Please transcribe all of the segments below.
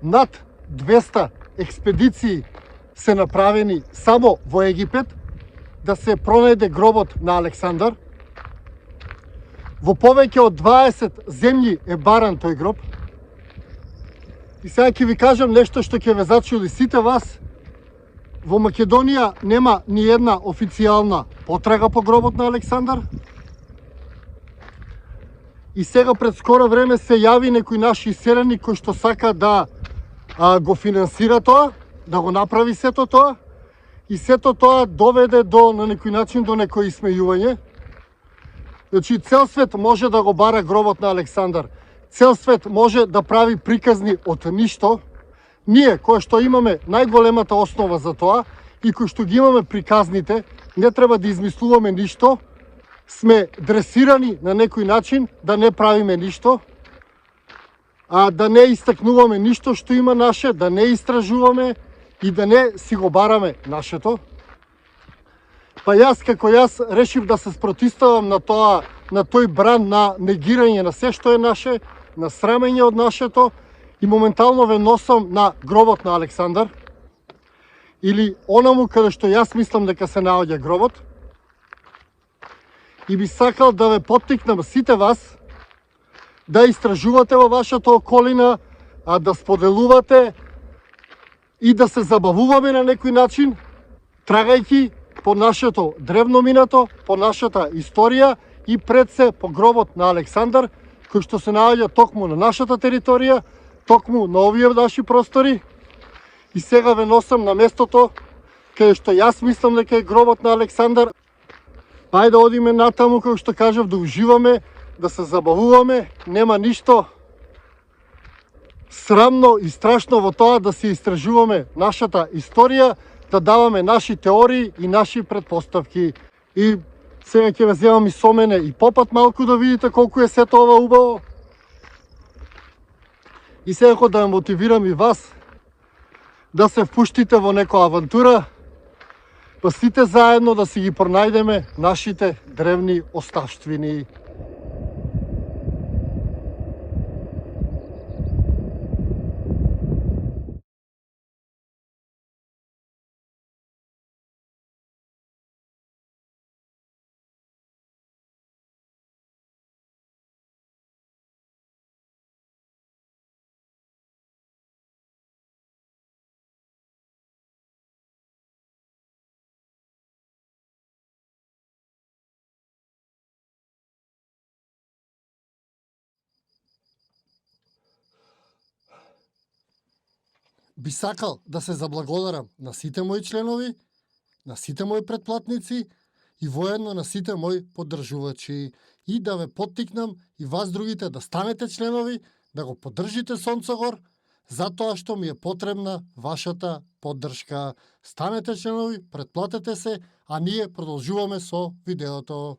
над 200 експедиции се направени само во Египет да се пронајде гробот на Александар. Во повеќе од 20 земји е баран тој гроб. И сега ќе ви кажам нешто што ќе ве зачуди сите вас. Во Македонија нема ни една официјална потрага по гробот на Александар. И сега пред скоро време се јави некој наши иселени кој што сака да го финансира тоа, да го направи сето тоа. И сето тоа доведе на некој начин до некој исмејување. Значи, цел свет може да го бара гробот на Александар. Цел свет може да прави приказни од ништо. Ние, кои што имаме најголемата основа за тоа и кои што ги имаме приказните, не треба да измислуваме ништо, сме дресирани на некој начин да не правиме ништо, да не истакнуваме ништо што има наше, да не истражуваме и да не си го бараме нашето. Па јас решив да се спротиставам на тој бран на негирање на се што е наше, на срамење од нашето, и моментално ве носам на гробот на Александар, или онаму каде што јас мислам дека се наоѓа гробот. И би сакал да ве поттикнам сите вас да истражувате во вашата околина, да споделувате и да се забавуваме на некој начин, трагајќи по нашето древно минато, по нашата историја и пред се по гробот на Александар, кој што се наоѓа токму на нашата територија, токму на овие наши простори. И сега ве носам на местото каде што јас мислам дека е гробот на Александар. Ајде да одиме натаму, како што кажав, да уживаме, да се забавуваме. Нема ништо срамно и страшно во тоа да се истражуваме нашата историја, да даваме наши теории и наши предпоставки. И сега ќе ве земам и со мене и попат малку да видите колку е сето ова убаво. И сега да мотивирам и вас да се впуштите во некоја авантура, па сите заедно да си ги пронајдеме нашите древни оставштвини. Би сакал да се заблагодарам на сите мои членови, на сите мои претплатници и воедно на сите мои поддржувачи, и да ве поттикнам и вас другите да станете членови, да го поддржите Сонцогор, затоа што ми е потребна вашата поддршка. Станете членови, претплатете се, а ние продолжуваме со видеото.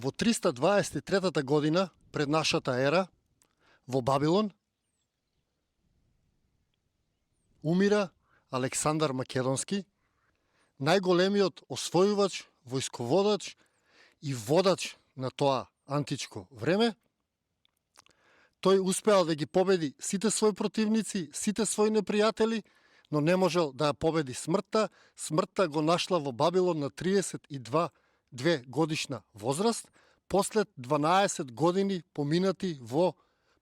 Во 323 година пред нашата ера, во Бабилон, умира Александар Македонски, најголемиот освојувач, војсководач и водач на тоа античко време. Тој успеал да ги победи сите своји противници, сите своји непријатели, но не можел да ја победи смртта. Смртта го нашла во Бабилон на 32 годишна возраст, послед 12 години поминати во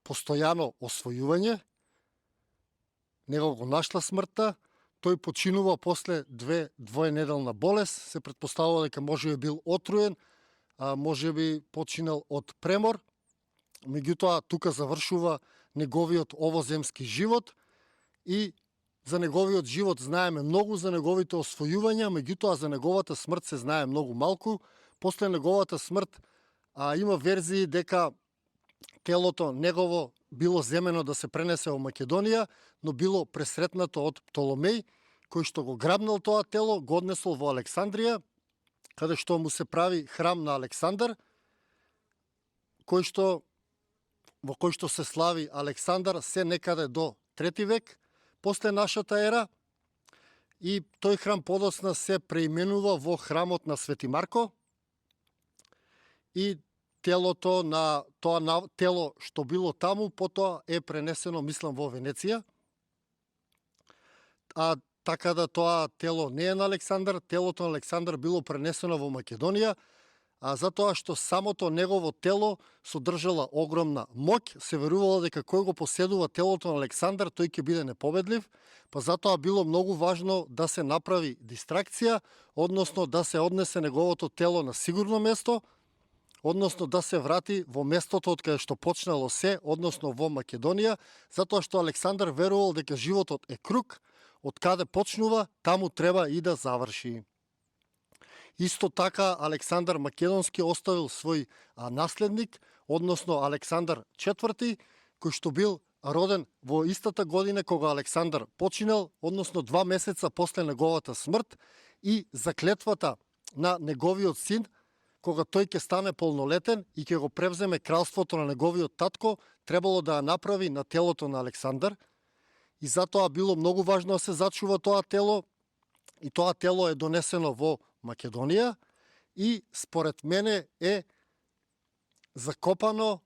постојано освојување. Него го нашла смртта, тој починува после двоенеделна болест, се претпоставува дека може би бил отруен, а може би починал од премор. Меѓутоа, тука завршува неговиот овоземски живот и за неговиот живот знаеме многу, за неговите освојувања, меѓутоа за неговата смрт се знае многу малку. После неговата смрт има верзии дека телото негово било земено да се пренесе во Македонија, но било пресретнато од Птоломеј, кој што го грабнал тоа тело, го однесол во Александрија, каде што му се прави храм на Александар, во кој што се слави Александар се некаде до 3 век после нашата ера, и тој храм подоцна се преименува во храмот на Свети Марко, и телото на тоа тело што било таму потоа е пренесено, мислам, во Венеција. А така да тоа тело не е на Александар, телото на Александар било пренесено во Македонија, затоа што самото негово тело содржала огромна моќ. Се верувало дека кој го поседува телото на Александар, тој ќе биде непобедлив, па затоа било многу важно да се направи дистракција, односно да се однесе неговото тело на сигурно место, односно да се врати во местото од каде што почнало се, односно во Македонија, затоа што Александар верувал дека животот е круг, од каде почнува, таму треба и да заврши. Исто така, Александар Македонски оставил свој наследник, односно Александар IV, кој што бил роден во истата година кога Александар починал, односно 2 месеца после неговата смрт, и заклетвата на неговиот син, кога тој ќе стане полнолетен и ќе го превземе кралството на неговиот татко, требало да ја направи на телото на Александар, и затоа било многу важно да се зачува тоа тело, и тоа тело е донесено во Македонија и според мене е закопано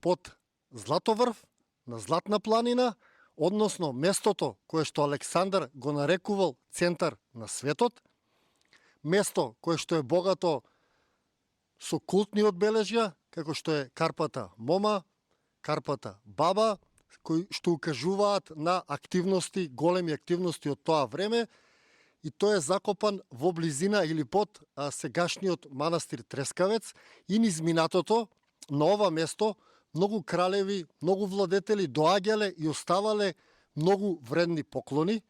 под Златоврв на Златна планина, односно местото кое што Александар го нарекувал центар на светот, место кое што е богато со култни одбележја, како што е Карпата Мома, Карпата Баба, кои што укажуваат на активности, големи активности од тоа време, и тој е закопан во близина или под сегашниот манастир Трескавец, и низ минатото на ова место многу кралеви, многу владетели доаѓале и оставале многу вредни поклони.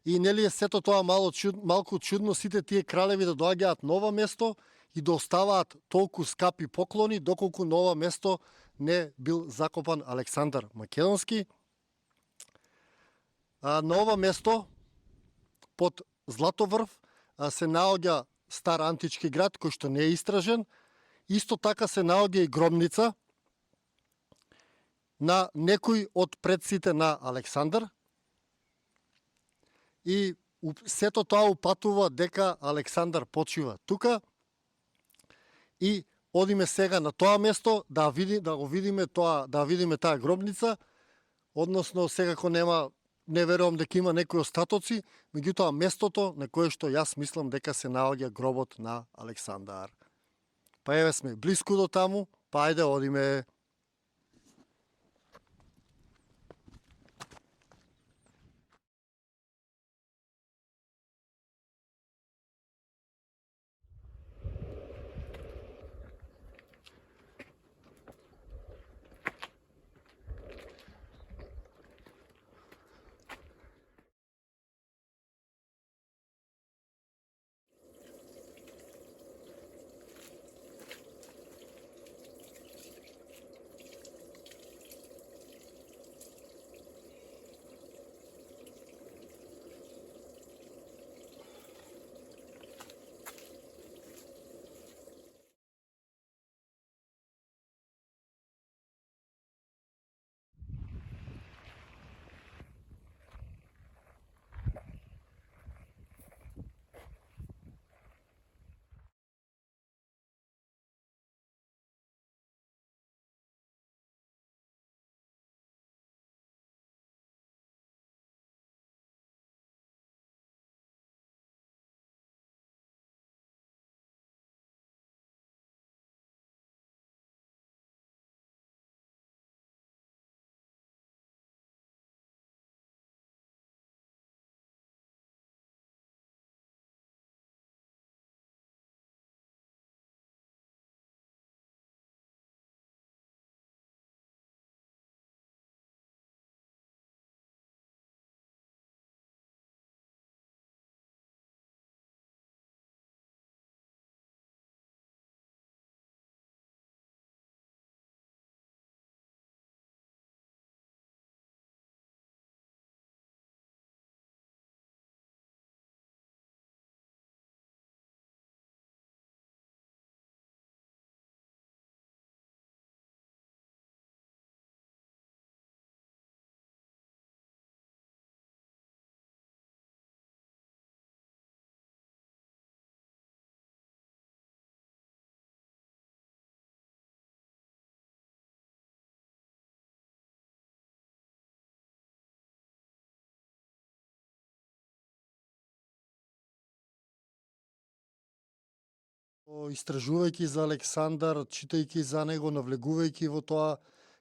И нели е сето тоа малку чудно, сите тие кралеви да доаѓаат на ова место и да оставаат толку скапи поклони, доколку на ова место не бил закопан Александар Македонски. На ова место под Златоврв се наоѓа стар антички град кој што не е истражен. Исто така се наоѓа и гробница на некој од предците на Александар. И сето тоа упатува дека Александар почива тука. И одиме сега на тоа место да го видиме тоа, да видиме таа гробница. Односно секако не верувам дека има некои остатоци, меѓутоа местото на кое што јас мислам дека се наоѓа гробот на Александар. Па еве сме блиску до таму, па ајде одиме. Истражувајќи за Александар, читајќи за него, навлегувајќи во тоа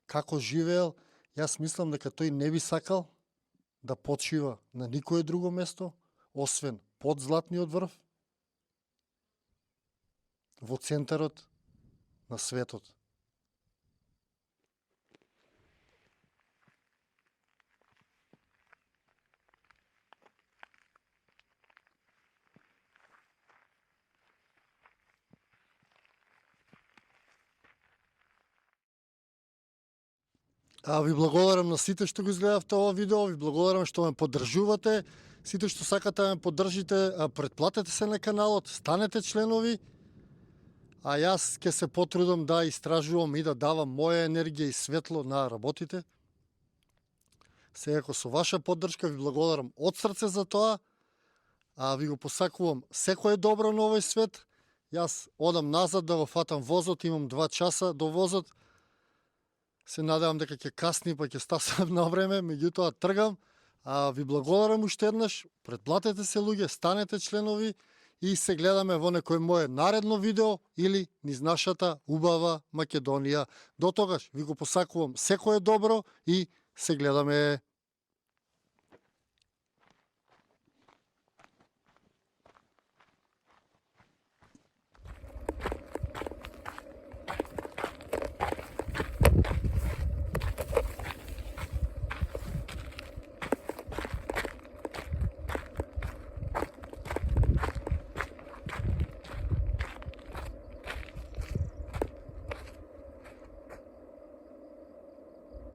како живеел, јас мислам дека тој не би сакал да почива на никое друго место, освен под златниот врв, во центарот на светот. Ви благодарам на сите што го изгледавте ова видео, ви благодарам што ме поддржувате, сите што сакате да ме поддржите, претплатете се на каналот, станете членови, а јас ќе се потрудам да истражувам и да давам моја енергија и светло на работите. Секако со ваша поддршка ви благодарам од срце за тоа, ви го посакувам секое добро на овој свет. Јас одам назад да го фатам возот, имам 2 часа до возот. Се надевам дека ќе касни, па ќе стасам на време, меѓутоа тргам. Ви благодарам уште еднаш, претплатете се луѓе, станете членови и се гледаме во некој мое наредно видео или низ нашата убава Македонија. До тогаш ви го посакувам секое добро и се гледаме.